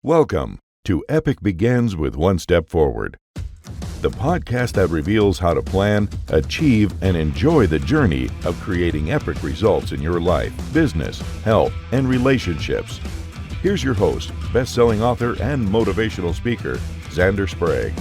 Welcome to Epic Begins with One Step Forward, the podcast that reveals how to plan, achieve, and enjoy the journey of creating epic results in your life, business, health, and relationships. Here's your host, best-selling author and motivational speaker, Xander Sprague.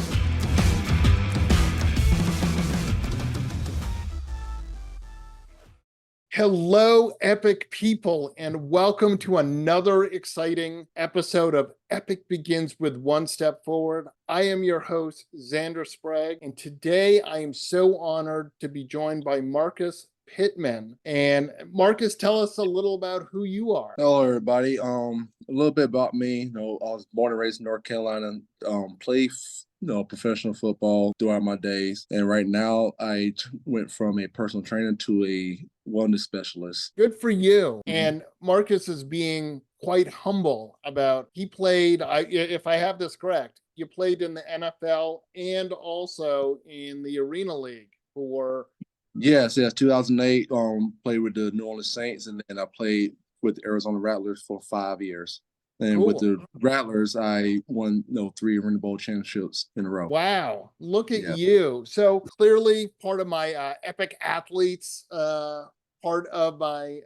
Hello, epic people, and welcome to another exciting episode of Epic Begins with One Step Forward. I am your host, Xander Sprague, and today I am so honored to be joined by Marcus Pittman. And Marcus, tell us a little about who you are. Hello, everybody. A little bit about me. I was born and raised in North Carolina. Played professional football throughout my days, and right now I went from a personal trainer to a wellness specialist. Good for you. And Marcus is being quite humble about, he played, if I have this correct, you played in the NFL and also in the Arena League for... Yes, 2008, played with the New Orleans Saints, and then I played with the Arizona Rattlers for 5 years. And Cool. with the Rattlers, I won 3 Arena Bowl championships in a row. Wow, look at you. So clearly part of my Epic Athletes part of my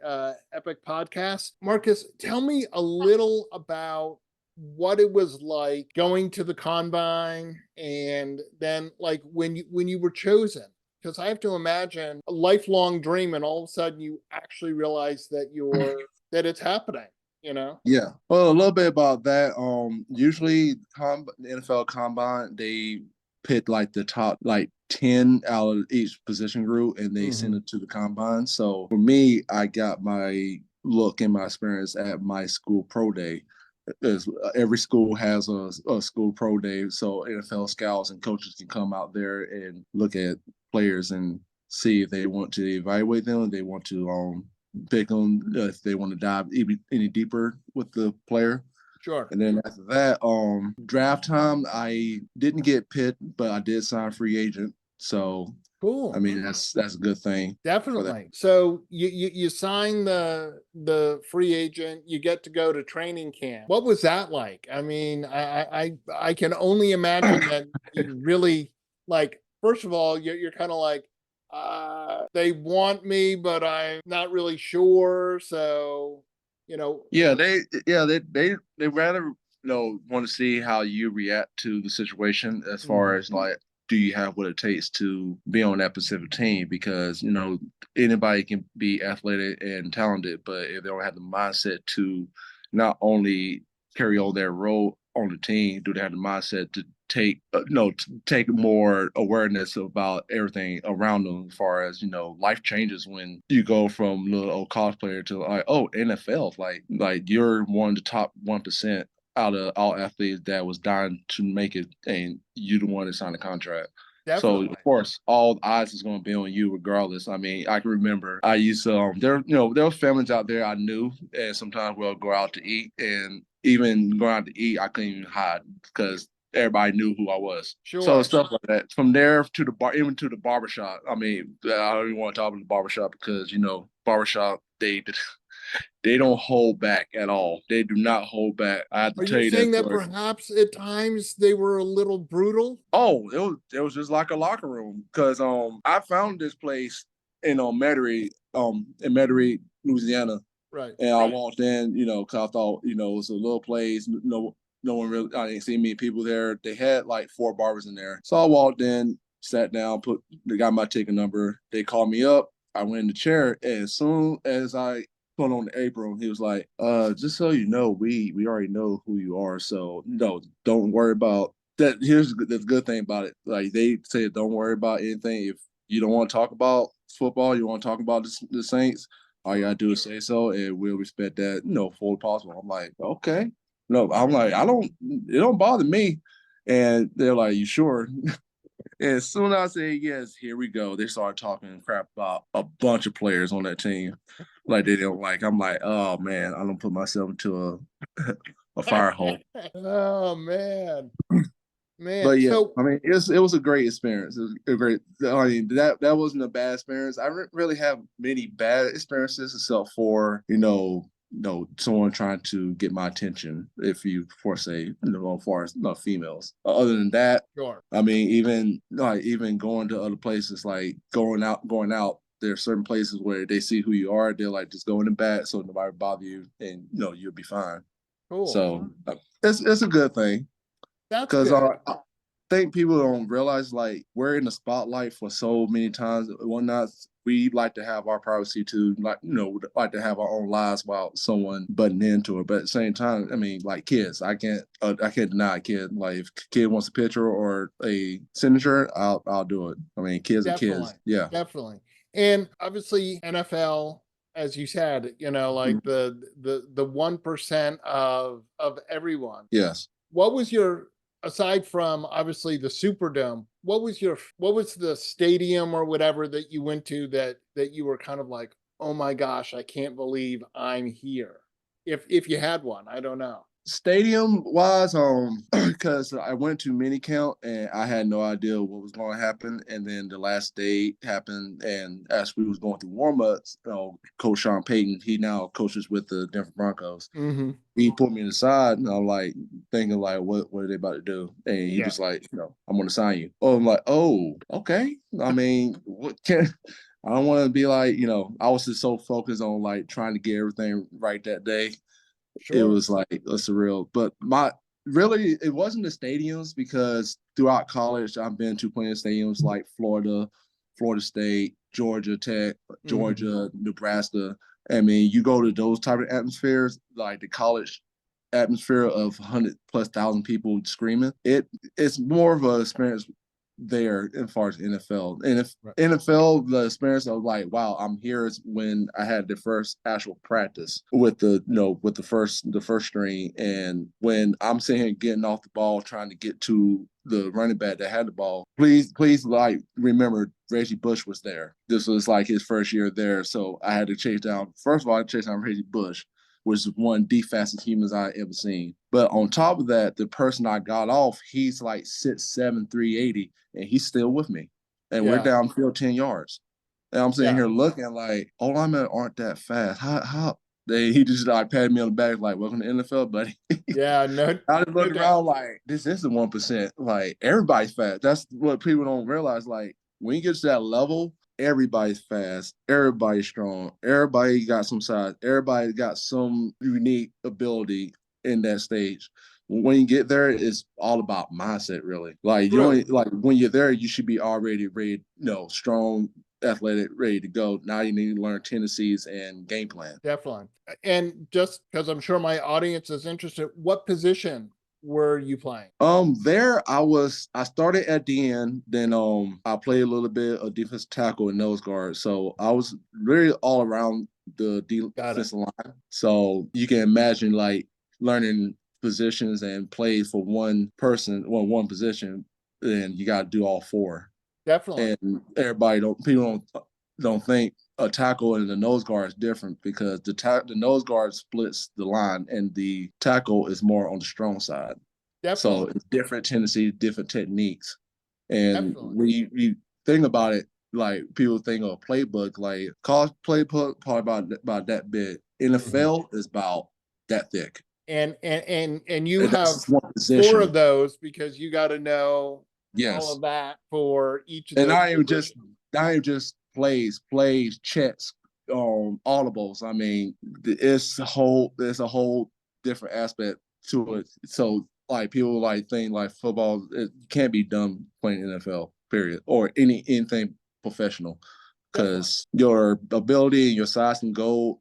Epic podcast. Marcus, tell me a little about what it was like going to the combine, and then like when you were chosen. Because I have to imagine a lifelong dream, and all of a sudden you actually realize that that it's happening. Yeah. Well, a little bit about that. Usually the NFL Combine, they pick like the top 10 out of each position group, and they send it to the Combine. So for me, I got my look and my experience at my school pro day. Every school has a school pro day, so NFL scouts and coaches can come out there and look at players and see if they want to evaluate them, if they want to pick them, if they want to dive any deeper with the player. Sure. And then after that, draft time, I didn't get picked, but I did sign free agent. So cool. I mean, that's a good thing. Definitely. So you sign the free agent, you get to go to training camp. What was that like? I mean, I can only imagine that you really, like, first of all, you're kind of like, they want me, but I'm not really sure. So, Yeah, they rather want to see how you react to the situation, as far as like, do you have what it takes to be on that specific team? Because anybody can be athletic and talented, but if they don't have the mindset to not only carry on their role on the team, do they have the mindset to take more awareness about everything around them, as far as life changes when you go from little old college player to NFL. Like you're one of the top 1% out of all athletes that was dying to make it, and you the one that signed the contract. Definitely. So of course, all the eyes is going to be on you regardless. I mean, I can remember I used to there were families out there I knew, and sometimes we'll go out to eat, and even going out to eat, I couldn't even hide because everybody knew who I was. Sure. So stuff like that. From there to the bar, even to the barbershop. I mean, I don't even want to talk about the barbershop because barbershop, they don't hold back at all. They do not hold back. I have to tell you that. Are you saying that perhaps at times they were a little brutal? Oh, it was just like a locker room, because I found this place in Metairie, Louisiana. Right. And I walked in, because I thought, it was a little place. No one really, I didn't see many people there. They had like 4 barbers in there. So I walked in, sat down, they got my ticket number. They called me up. I went in the chair, and as soon as I put on the apron, he was like, just so you know, we already know who you are. So no, don't worry about that. Here's the good thing about it. Like, they say, don't worry about anything. If you don't want to talk about football, you want to talk about the Saints, all you gotta do is say so, and we'll respect that, fully possible. I'm like, okay. No, I'm like, it don't bother me. And they're like, you sure? And as soon as I say yes, here we go. They started talking crap about a bunch of players on that team, like they didn't like. I'm like, oh man, I don't put myself into a fire hole. Oh man. But yeah, so, I mean, it was a great experience. It was a great. I mean, that wasn't a bad experience. I didn't really have many bad experiences, except for someone trying to get my attention. If you for say, as far as females. Other than that, Sure. I mean, even going to other places, like going out. There are certain places where they see who you are. They're like, just go in the back so nobody bother you, and you'll be fine. Cool. So it's a good thing. That's Because good. I think people don't realize, like, we're in the spotlight for so many times and whatnot. We like to have our privacy too, like, like to have our own lives while someone butting into it. But at the same time, I mean, like kids, I can't deny a kid. Like, if a kid wants a picture or a signature, I'll do it. I mean, kids are kids. Yeah. Definitely. And obviously NFL, as you said, like the 1% of everyone. Yes. What was your, aside from obviously the Superdome, what was the stadium or whatever that you went to that you were kind of like, oh my gosh, I can't believe I'm here? If you had one, I don't know. Stadium wise, because I went to mini count and I had no idea what was going to happen, and then the last day happened, and as we was going through warm-ups, Coach Sean Payton, he now coaches with the Denver Broncos. Mm-hmm. He put me aside, and I'm like thinking, like, what are they about to do? And he was like, I'm going to sign you. Oh, I'm like, oh, okay. I mean, I don't want to be like, I was just so focused on like trying to get everything right that day. Sure. It was like surreal. But it wasn't the stadiums, because throughout college I've been to plenty of stadiums like Florida State, Georgia Tech, Georgia, Nebraska. I mean, you go to those type of atmospheres, like the college atmosphere of 100,000+ people screaming. It's more of an experience there as far as NFL. And if NFL, the experience of like, wow, I'm here, is when I had the first actual practice with the first string, and when I'm sitting here getting off the ball trying to get to the running back that had the ball. Please like remember Reggie Bush was there. This was like his first year there. So I had to chase down Reggie Bush, which is one of the fastest humans I ever seen. But on top of that, the person I got off, he's like 6'7", 380, and he's still with me. And we're downfield 10 yards. And I'm sitting here looking like, all I'm at aren't that fast. How he just like patted me on the back like, welcome to NFL, buddy. Yeah, no. I just looked around like, this is the 1%. Like, everybody's fast. That's what people don't realize. Like, when you get to that level, everybody's fast, everybody's strong, everybody got some size, everybody got some unique ability in that stage. When you get there, it's all about mindset, really. Like, you only, like, when you're there, you should be already ready, strong, athletic, ready to go. Now you need to learn tendencies and game plan. Definitely. And just because I'm sure my audience is interested, what position were you playing? There I started at the end, then I played a little bit of defensive tackle and nose guard. So I was really all around the defensive line. So you can imagine like learning positions and plays for one position, then you got to do all four. Definitely. And people don't think a tackle and the nose guard is different, because the nose guard splits the line and the tackle is more on the strong side. Definitely. So it's different tendencies, different techniques. And when you think about it, like, people think of a playbook, like college playbook probably about that big. NFL is about that thick. And you have 4 of those, because you got to know all of that for each of those. And not even just plays, checks, audibles. I mean, there's a whole different aspect to it. So like, people like think like football, it can't be done playing NFL, period, or anything professional, because your ability and your size can go.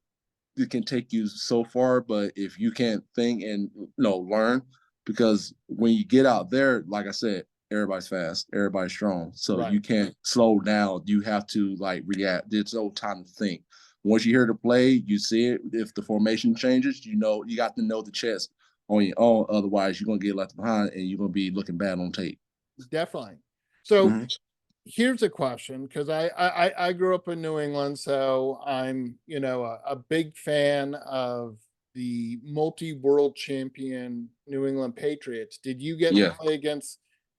It can take you so far, but if you can't think and learn, because when you get out there, like I said, everybody's fast, everybody's strong, so you can't slow down. You have to like react. There's no time to think. Once you hear the play, you see it. If the formation changes, you got to know the chess on your own. Otherwise, you're gonna get left behind and you're gonna be looking bad on tape. Definitely. So here's a question, because I grew up in New England, so I'm a big fan of the multi-world champion New England Patriots. Did you get to play against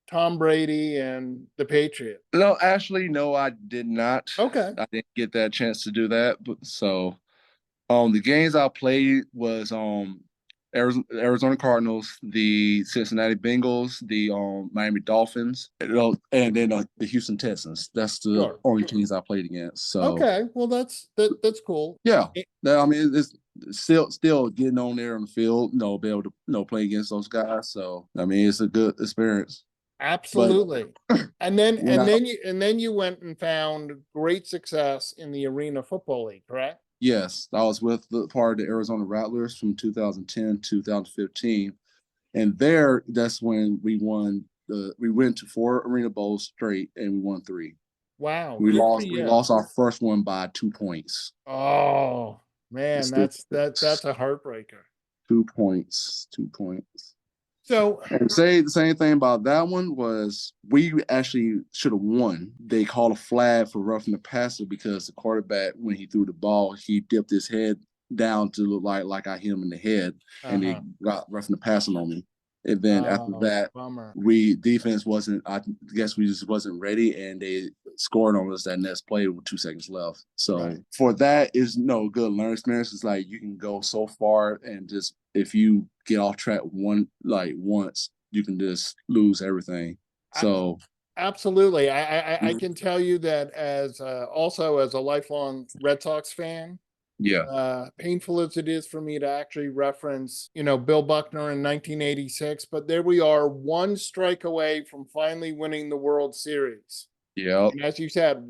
Tom Brady and the Patriots? No, actually, no, I did not. Okay. I didn't get that chance to do that, but so The games I played was Arizona Cardinals, the Cincinnati Bengals, the Miami Dolphins, and then the Houston Texans. That's the Sure. only teams I played against. So Okay, well that's cool. yeah, I mean it's still getting on there on the field, be able to play against those guys. So I mean it's a good experience. Absolutely. And then When I, you went and found great success in the Arena Football League, correct? yes, I was with the part of the Arizona Rattlers from 2010 2015, and that's when we won. We went to 4 Arena Bowls straight, and we won 3. Wow, We good for lost. We you. lost our first one by 2 points. Oh man, It's still that's a heartbreaker. 2 points. 2 points. So And say the same thing about that one was we actually should have won. They called a flag for roughing the passer because the quarterback, when he threw the ball, he dipped his head down to look like I hit him in the head, and they got roughing the passer on me. And then after that, bummer. defense wasn't. I guess we just wasn't ready, and they scored on us that next play with 2 seconds left. So Right. for that is no good learning experience. It's like you can go so far, and just if you get off track once, you can just lose everything. So absolutely, I can tell you that as also as a lifelong Red Sox fan. yeah, Painful as it is for me to actually reference, Bill Buckner in 1986, but there we are, one strike away from finally winning the World Series. yeah, And as you said,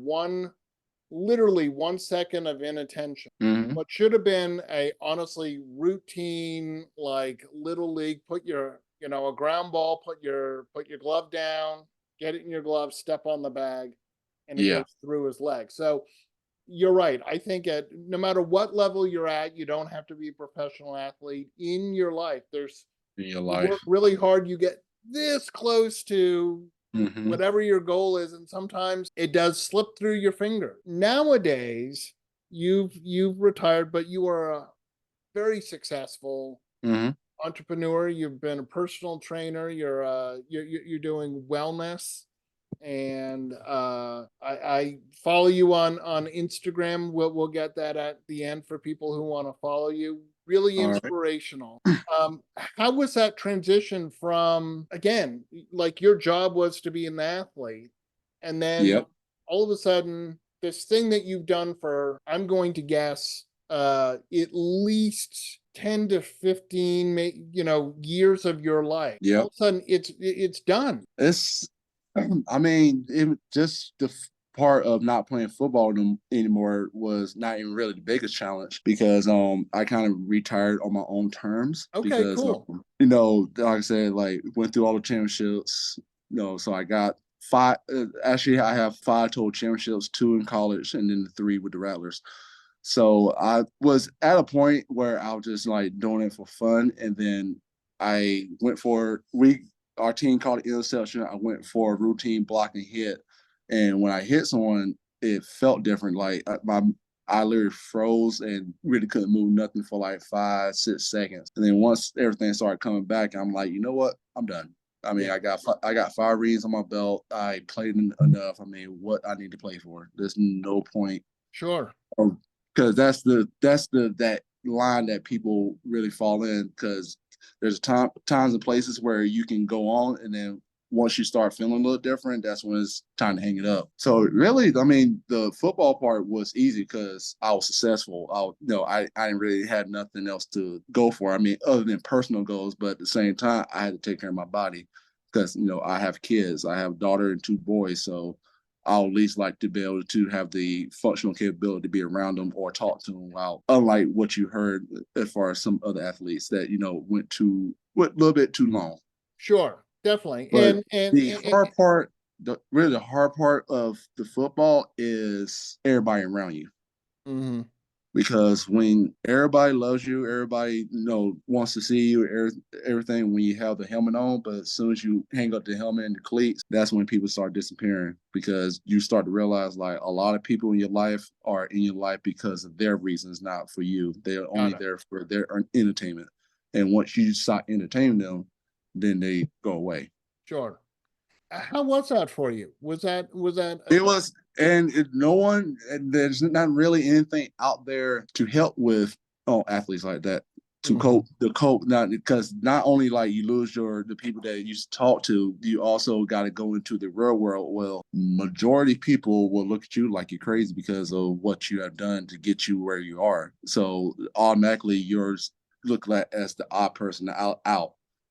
literally 1 second of inattention. mm-hmm. What should have been a honestly routine, like little league, put your, a ground ball, put your glove down, get it in your glove, step on the bag, and it Yeah, goes through his leg. So you're right. I think no matter what level you're at, you don't have to be a professional athlete in your life. in your You life. work really hard, you get this close to Mm-hmm. whatever your goal is, and sometimes it does slip through your finger. Nowadays, you've retired, but you are a very successful Mm-hmm. entrepreneur. You've been a personal trainer. You're doing wellness, and I follow you on Instagram. We'll get that at the end for people who want to follow you. Really All right. inspirational. How was that transition from, again, like your job was to be an athlete, and then Yep. all of a sudden this thing that you've done for, I'm going to guess, at least 10 to 15 years of your life, all Yep. of a sudden it's done. It's I mean, it just the part of not playing football anymore was not even really the biggest challenge because I kind of retired on my own terms Okay, because cool. like I said, like went through all the championships, so I got 5 actually I have 5 total championships, 2 in college and then 3 with the Rattlers. So I was at a point where I was just like doing it for fun, and then I went for our team called it interception. I went for a routine block and hit, and when I hit someone, it felt different. Like I literally froze and really couldn't move nothing for like 5-6 seconds. And then once everything started coming back, I'm like, you know what? I'm done. I mean, Yeah. I got 5 reads on my belt. I played enough. I mean, what I need to play for? There's no point. Sure. Because that's that line that people really fall in because there's times and places where you can go on, and then once you start feeling a little different, that's when it's time to hang it up. So really, I mean, the football part was easy because I was successful. I didn't really had nothing else to go for. I mean, other than personal goals, but at the same time, I had to take care of my body because I have kids. I have a daughter and 2 boys, so I'll at least like to be able to have the functional capability to be around them or talk to them. While unlike what you heard as far as some other athletes that went a little bit too long. Sure, definitely. But And the hard part, the hard part of the football is everybody around you. mm-hmm. Because when everybody loves you, everybody wants to see you, everything when you have the helmet on. But as soon as you hang up the helmet and the cleats, that's when people start disappearing because you start to realize like a lot of people in your life are in your life because of their reasons, not for you. They're only there for their entertainment. And once you stop entertaining them, then they go away. Sure. How was that for you? Was that It was, and there's not really anything out there to help with athletes like that to cope not because not only like you lose the people that you talk to, you also got to go into the real world. Well, majority of people will look at you like you're crazy because of what you have done to get you where you are. So automatically you're looked at as the odd person out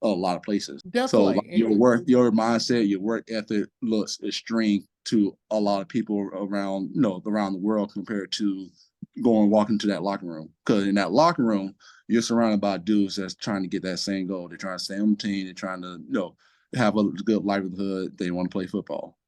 a lot of places. Definitely. So your mindset, your work ethic looks extreme to a lot of people around around the world compared to walking to that locker room. Because in that locker room, you're surrounded by dudes that's trying to get that same goal. They're trying to stay on the team. They're trying to have a good livelihood. They want to play football.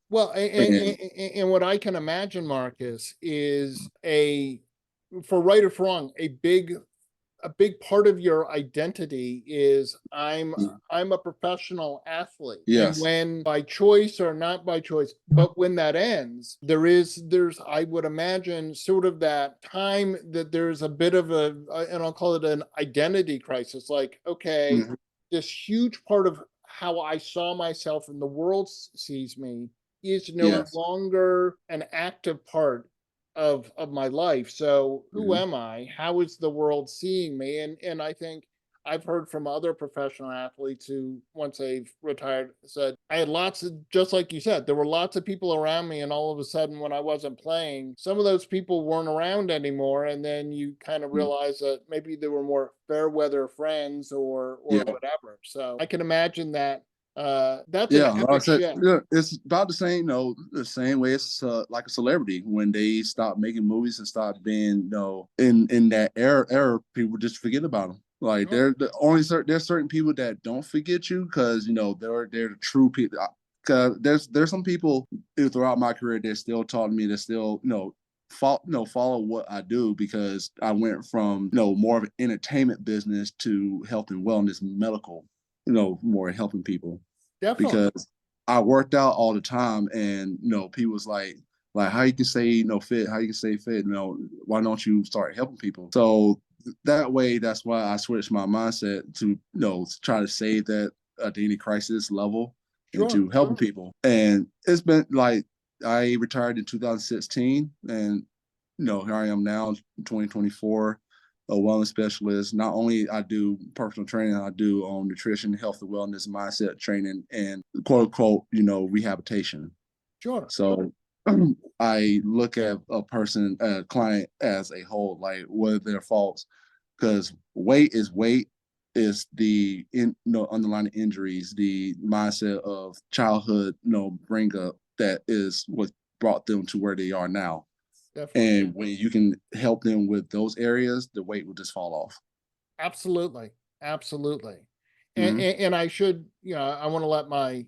Well, and what I can imagine, Marcus, is for right or for wrong, a big part of your identity is I'm a professional athlete. Yes. And when by choice or not by choice, but when that ends, there's I would imagine sort of that time that there's a bit of and I'll call it an identity crisis. Like, okay, this huge part of how I saw myself and the world sees me is no longer an active part of my life. So who am I? How is the world seeing me? And I think I've heard from other professional athletes who, once they've retired, said, I had lots of, just like you said, there were lots of people around me. And all of a sudden, when I wasn't playing, some of those people weren't around anymore. And then you kind of realize that maybe they were more fair weather friends or whatever. So I can imagine that that's an epic shift. Yeah, it's about the same, the same way it's like a celebrity when they stop making movies and stop being, in that era, people just forget about them. Like there's certain people that don't forget you because they're the true people. Because there's some people throughout my career that still taught me, that still follow what I do, because I went from more of an entertainment business to health and wellness, medical, more helping people. Definitely. Because I worked out all the time, and people was like how you can say fit, how you can stay fit, why don't you start helping people? So that way, that's why I switched my mindset to try to save that identity crisis level into helping people. And it's been like, I retired in 2016, and here I am now, 2024, a wellness specialist. Not only I do personal training, I do nutrition, health and wellness, mindset training, and quote unquote, rehabilitation. Sure. So I look at a person, a client, as a whole, like what are their faults? Because weight is the underlying injuries, the mindset of childhood, bring up, that is what brought them to where they are now. Definitely. And when you can help them with those areas, the weight will just fall off. Absolutely. And I should, I want to let my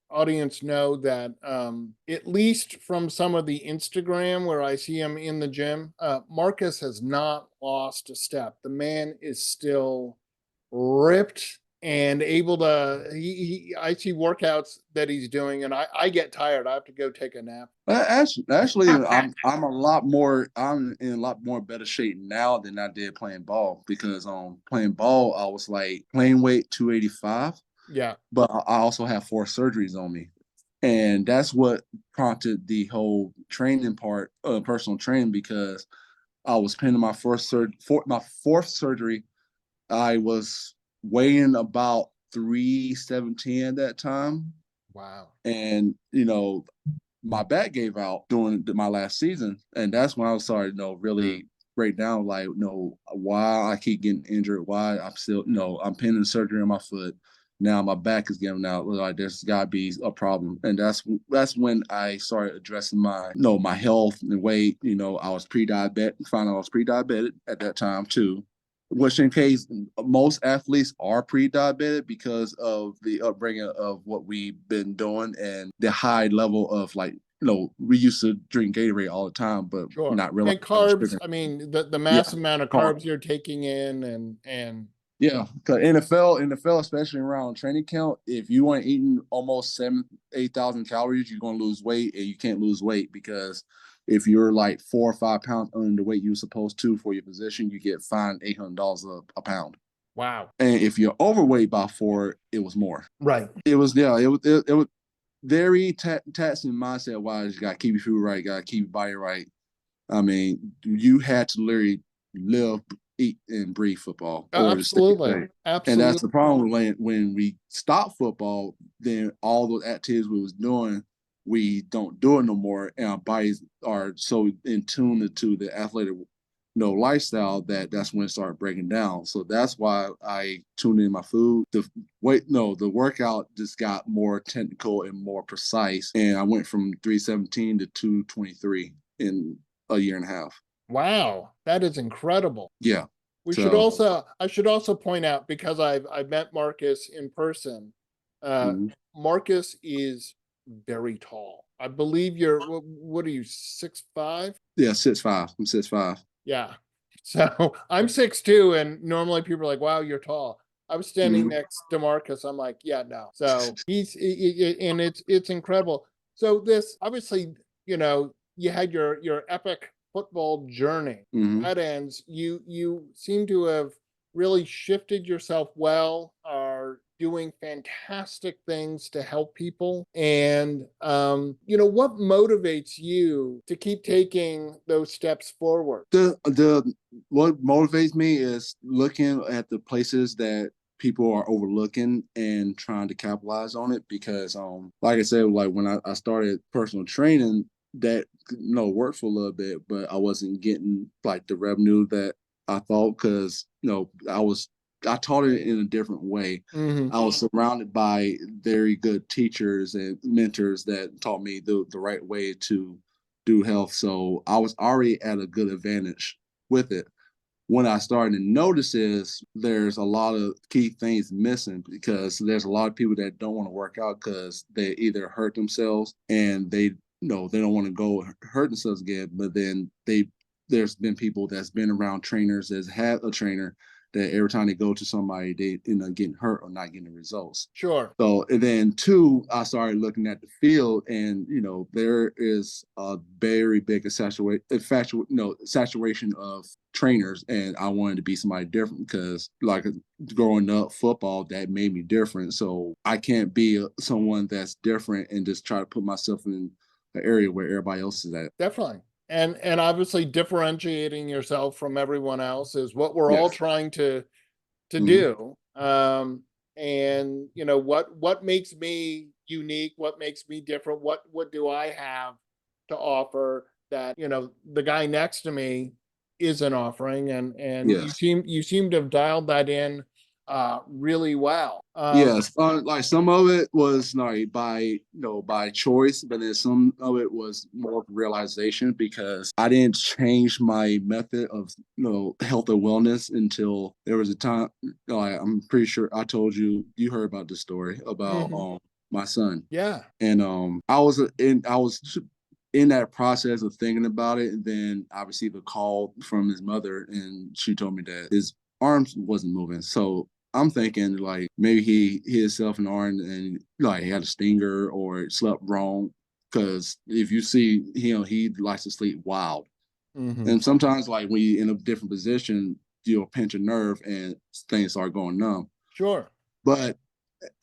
audience know that at least from some of the Instagram where I see him in the gym, Marcus has not lost a step. The man is still ripped and able to, I see workouts that he's doing, and I get tired. I have to go take a nap. Actually, I'm in a lot more better shape now than I did playing ball, because playing ball, I was like playing weight 285. Yeah. But I also have 4 surgeries on me. And that's what prompted the whole training part of personal training, because I was pending my my 4th surgery. I was weighing about 317 at that time. Wow. And, my back gave out during my last season. And that's when I was starting, really break down, like, why I keep getting injured, why I'm still, I'm pending surgery on my foot. Now my back is giving out. Like, there's got to be a problem. And that's when I started addressing my, my health and weight. I was pre-diabetic, found out I was pre-diabetic at that time too. Which, in case, most athletes are pre-diabetic because of the upbringing of what we've been doing and the high level of, like, we used to drink Gatorade all the time, but not really. And carbs, I mean, the massive amount of carbs you're taking in, and yeah, because NFL, especially around training count, if you aren't eating almost 8,000 calories, you're going to lose weight, and you can't lose weight because if you're like 4 or 5 pounds under the weight you're supposed to for your position, you get fined $800 a pound. Wow. And if you're overweight by 4, it was more. Right. It was very taxing mindset wise. You got to keep your food right, got to keep your body right. I mean, you had to literally live, eat, and breathe football, or to stay Absolutely. safe. And Absolutely. that's the problem when we stop football, then all those activities we was doing, we don't do it no more, and our bodies are so in tune to the athletic lifestyle that's when it started breaking down. So that's why I tuned in my food. The workout just got more technical and more precise, and I went from 317 to 223 in a year and a half. Wow, that is incredible. Yeah. I should also point out, because I've met Marcus in person. Mhm. Marcus is very tall. I believe you're, what are you, 6'5"? Yeah, 6'5". I'm 6'5". Yeah. So I'm 6'2", and normally people are like, wow, you're tall. I was standing Mhm. next to Marcus. I'm like, yeah, no. So and it's incredible. So this, obviously, you had your epic football journey. Mhm. That ends. You seem to have really shifted yourself well, are doing fantastic things to help people. And what motivates you to keep taking those steps forward? The what motivates me is looking at the places that people are overlooking and trying to capitalize on it, because like I said, like when I started personal training, that worked for a little bit, but I wasn't getting like the revenue that I thought, because I taught it in a different way. Hmm. I was surrounded by very good teachers and mentors that taught me the right way to do health. So I was already at a good advantage with it. When I started to notice is there's a lot of key things missing, because there's a lot of people that don't want to work out because they either hurt themselves and they don't want to go hurt themselves again. But then there's been people that's been around trainers, that's had a trainer, that every time they go to somebody, they end up getting hurt or not getting the results. Sure. So, and then two, I started looking at the field, and there is a very big saturation of trainers, and I wanted to be somebody different, because like growing up, football, that made me different. So I can't be someone that's different and just try to put myself in an area where everybody else is at. Definitely. And obviously differentiating yourself from everyone else is what we're all Yes. trying to Mhm. do. And what makes me unique, what makes me different, what do I have to offer that the guy next to me isn't offering? And you Yes. seem to have dialed that in really well. Yes, like some of it was like by choice, but then some of it was more realization, because I didn't change my method of health and wellness until there was a time. I'm pretty sure I told you heard about this story about Mhm. my son, Yeah. and I was in that process of thinking about it, and then I received a call from his mother, and she told me that his arms wasn't moving. So I'm thinking like maybe he hit himself in the arm and like he had a stinger or slept wrong. Because if you see, he likes to sleep wild, Hmm. and sometimes like when you're in a different position, you'll pinch a nerve and things start going numb. Sure. But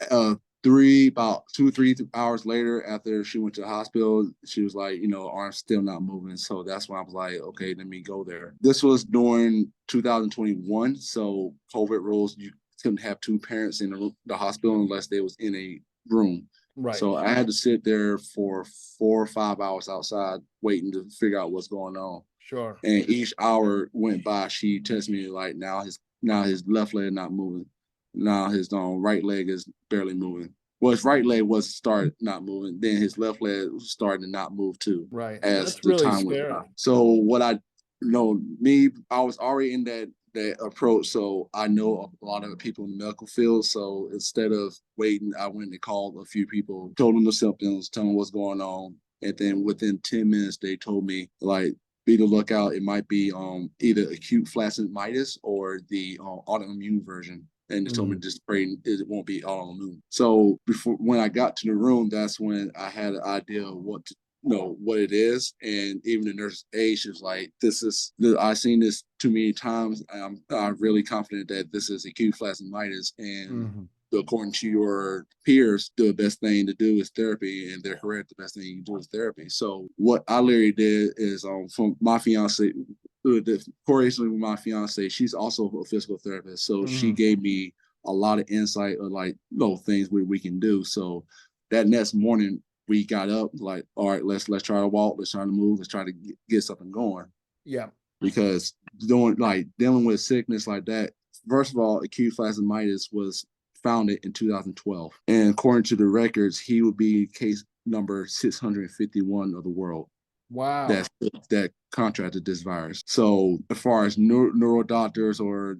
uh, about 2 3 hours later, after she went to the hospital, she was like, arm's still not moving. So that's when I was like, okay, let me go there. This was during 2021, so COVID rules, you couldn't have two parents in the hospital unless they was in a room. Right. So I had to sit there for 4 or 5 hours outside waiting to figure out what's going on. Sure. And each hour went by, she texted me like, now his left leg not moving. Now his right leg is barely moving. Well, his right leg was started not moving. Then his left leg was starting to not move too, Right. as That's the really time went scary. by. So I was already in that approach. So I know a lot of people in the medical field. So instead of waiting, I went and called a few people, told them the symptoms, told them what's going on. And then within 10 minutes, they told me like, be the lookout. It might be either acute flaccid mitis or the autoimmune version. And they told me Mhm. just pray it won't be autoimmune. So before when I got to the room, that's when I had an idea of what it is. And even the nurse's aide, she was like, I've seen this too many times. I'm really confident that this is acute flaccid mitis. And Mhm. according to your peers, the best thing to do is therapy, and they're correct. The best thing you can do is therapy. So what I literally did is, from my fiance, the correlation with my fiance, she's also a physical therapist. So she gave me a lot of insight of like, things we can do. So that next morning we got up like, all right, let's try to walk, let's try to move, let's try to get something going. Yeah. Because dealing with sickness like that, first of all, acute phlebitis was founded in 2012. And according to the records, he would be case number 651 of the world. Wow. That contracted this virus. So as far as neuro doctors or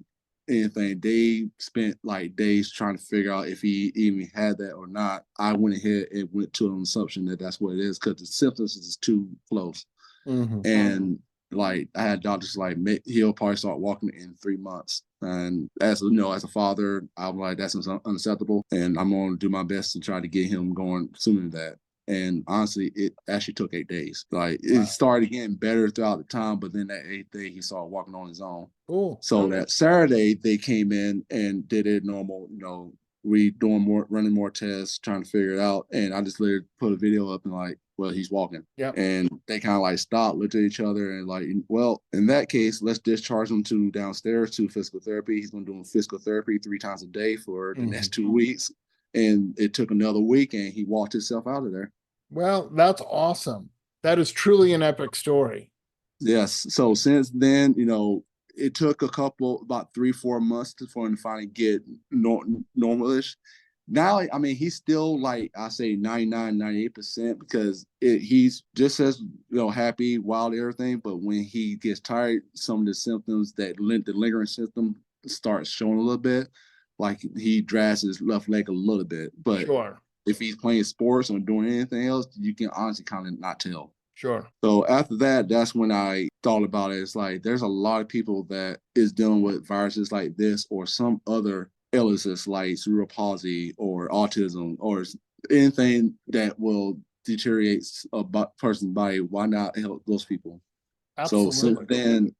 anything, they spent like days trying to figure out if he even had that or not. I went ahead and went to an assumption that that's what it is because the symptoms is too close. And like I had doctors like he'll probably start walking in 3 months. And as a father, I'm like, that's unacceptable. And I'm going to do my best to try to get him going sooner than that. And honestly, it actually took 8 days. Like it started getting better throughout the time, but then that 8th day, he started walking on his own. Cool. So that Saturday, they came in and did it normal, we running more tests, trying to figure it out. And I just literally put a video up and like, well, he's walking. Yeah. And they kind of like stopped, looked at each other and like, well, in that case, let's discharge him to downstairs to physical therapy. He's going to do physical therapy 3 times a day for the next 2 weeks. And it took another week and he walked himself out of there. Well, that's awesome. That is truly an epic story. Yes. So since then, it took about 3-4 months for him to finally get normalish. Now, I mean, he's still like, I say 99, 98% because he's just as, happy, wild, everything. But when he gets tired, some of the symptoms the lingering symptom starts showing a little bit, like he drags his left leg a little bit. But sure. If he's playing sports or doing anything else, you can honestly kind of not tell. Sure. So after that, that's when I thought about it. It's like there's a lot of people that is dealing with viruses like this or some other illnesses like cerebral palsy or autism or anything that will deteriorate a person's body. Why not help those people? Absolutely. So since then,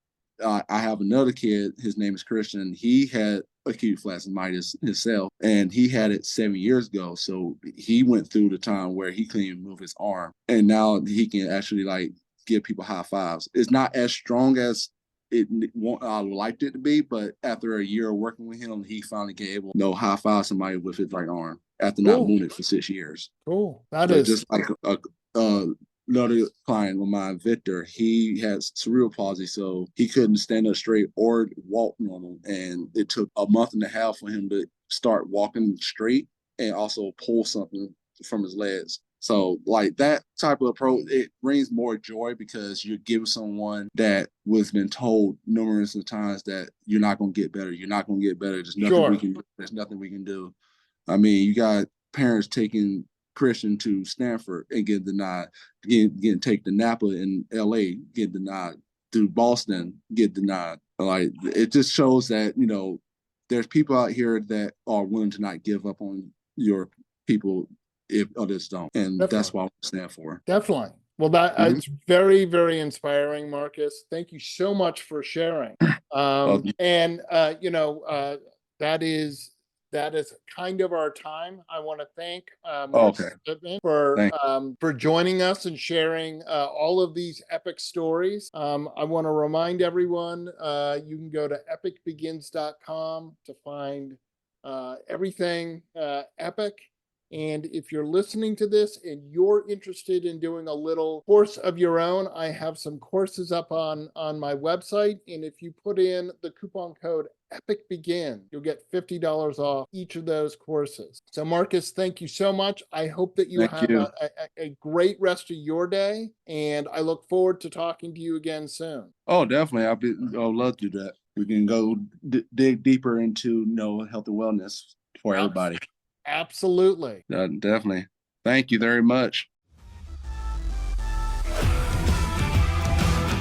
I have another kid. His name is Christian. He had acute phlebitis himself, and he had it 7 years ago. So he went through the time where he couldn't even move his arm, and now he can actually like give people high fives. It's not as strong as I liked it to be, but after a year of working with him, he finally get able to high five somebody with his right arm after not moving it for 6 years. Cool. That is just like another client of mine, Victor, he has cerebral palsy, so he couldn't stand up straight or walk normal. And it took a month and a half for him to start walking straight and also pull something from his legs. So like that type of approach, it brings more joy because you're giving someone that was been told numerous of times that you're not going to get better. You're not going to get better. There's nothing we can do. There's nothing we can do. I mean, you got parents taking Christian to Stanford and getting denied, getting taken to Napa in LA, get denied, to Boston, get denied. Like it just shows that, there's people out here that are willing to not give up on your people if others don't. And definitely. That's what I stand for. Definitely. Well, it's very, very inspiring, Marcus. Thank you so much for sharing. That is kind of our time. I want to thank Marcus Pittman for joining us and sharing all of these epic stories. I want to remind everyone, you can go to epicbegins.com to find everything epic. And if you're listening to this and you're interested in doing a little course of your own, I have some courses up on my website. And if you put in the coupon code EPICBEGIN, you'll get $50 off each of those courses. So Marcus, thank you so much. I hope that you have a great rest of your day. And I look forward to talking to you again soon. Oh, definitely. I'd love to do that. We can go dig deeper into health and wellness for everybody. Absolutely. Definitely. Thank you very much.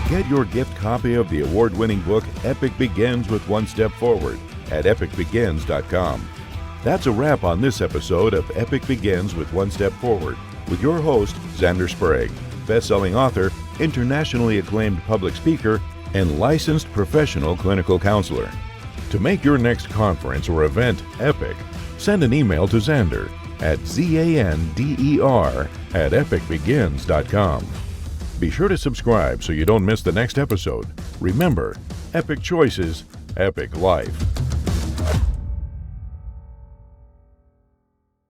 Get your gift copy of the award-winning book, Epic Begins with One Step Forward, at epicbegins.com. That's a wrap on this episode of Epic Begins with One Step Forward with your host, Xander Sprague, best-selling author, internationally acclaimed public speaker, and licensed professional clinical counselor. To make your next conference or event epic, send an email to Xander at ZANDER@epicbegins.com. Be sure to subscribe so you don't miss the next episode. Remember, epic choices, epic life.